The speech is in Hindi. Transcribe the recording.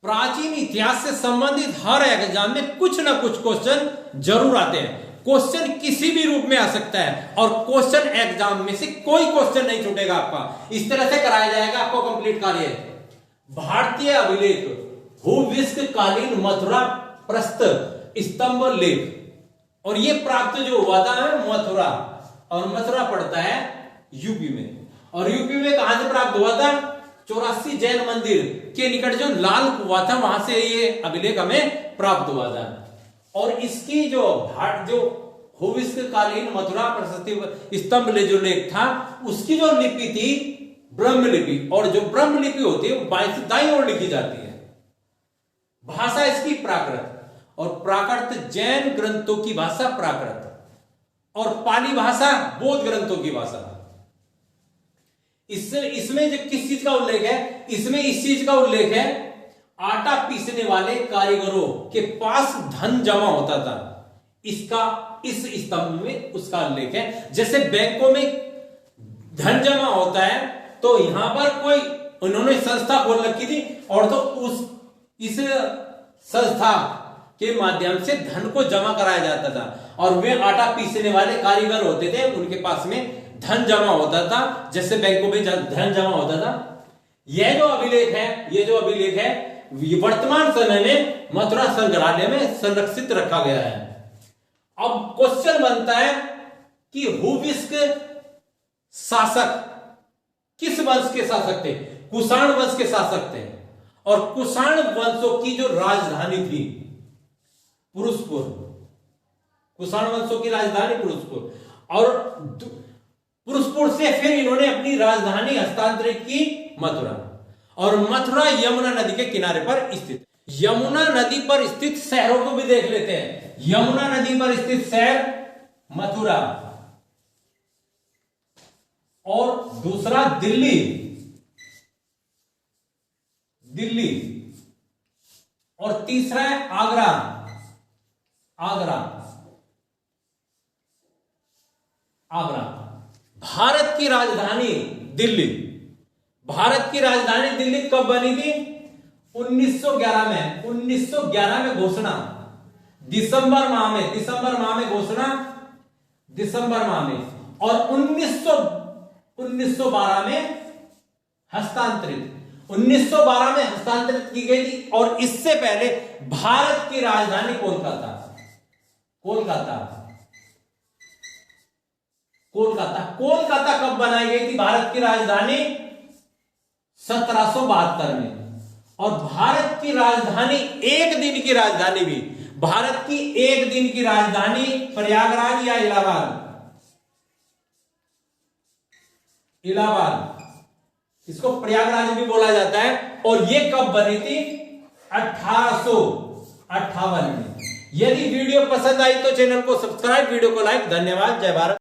प्राचीन इतिहास से संबंधित हर एग्जाम में कुछ ना कुछ क्वेश्चन जरूर आते हैं। क्वेश्चन किसी भी रूप में आ सकता है और क्वेश्चन एग्जाम में से कोई क्वेश्चन नहीं छूटेगा आपका। इस तरह से कराया जाएगा आपको कंप्लीट कार्य। भारतीय अभिलेख भूविष्ककालीन मथुरा प्रस्थ स्तंभ लेख, और ये प्राप्त जो हुआ था मथुरा, और मथुरा पड़ता है यूपी में, और यूपी में कहां से प्राप्त हुआ था? 84 जैन मंदिर के निकट जो लाल कुआं था वहां से ये अभिलेख हमें प्राप्त हुआ था। और इसकी जो भूविष्ककालीन मथुरा प्रशस्ति स्तंभ जो लेख था उसकी जो लिपि थी ब्रह्म लिपि, और जो ब्रह्म लिपि होती है वो बाएं से दाईं ओर लिखी जाती है। भाषा इसकी प्राकृत, और प्राकृत जैन ग्रंथों की भाषा प्राकृत, और पाली भाषा बौद्ध ग्रंथों की भाषा। इसमें जो किस चीज का उल्लेख है? इसमें इस चीज का उल्लेख है, आटा पीसने वाले कारीगरों के पास धन जमा होता था। इसका इस स्तंभ में उसका उल्लेख है। जैसे बैंकों में धन जमा होता है तो यहां पर कोई उन्होंने संस्था खोल रखी थी, और तो इस संस्था के माध्यम से धन को जमा कराया जाता था, और वे आटा पीसने वाले कारीगर होते थे, उनके पास में धन जमा होता था, जैसे बैंकों में धन जमा होता था। यह जो अभिलेख है वर्तमान समय में मथुरा संग्रहालय में संरक्षित रखा गया है। अब क्वेश्चन बनता है कि भूविष्क शासक किस वंश के शासक थे? कुषाण वंश के शासक थे, और कुषाण वंशों की जो राजधानी थी पुरुषपुर, कुषाण वंशों की राजधानी पुरुषपुर, और पुरुषपुर से फिर इन्होंने अपनी राजधानी हस्तांतरित की मथुरा, और मथुरा यमुना नदी के किनारे पर स्थित। यमुना नदी पर स्थित शहरों को भी देख लेते हैं। यमुना नदी पर स्थित शहर मथुरा, और दूसरा दिल्ली, और तीसरा है आगरा। भारत की राजधानी दिल्ली, कब बनी थी? 1911 में। 1911 में घोषणा, दिसंबर माह में घोषणा, और 1912 में हस्तांतरित। 1912 में हस्तांतरित की गई थी, और इससे पहले भारत की राजधानी कोलकाता। कोलकाता कब बनाई गई थी भारत की राजधानी? 1772 में। और भारत की राजधानी एक दिन की राजधानी भी, भारत की एक दिन की राजधानी प्रयागराज या इलाहाबाद, इसको प्रयागराज भी बोला जाता है। और ये कब बनी थी? 1858 में। यदि वीडियो पसंद आई तो चैनल को सब्सक्राइब, वीडियो को लाइक। धन्यवाद। जय भारत।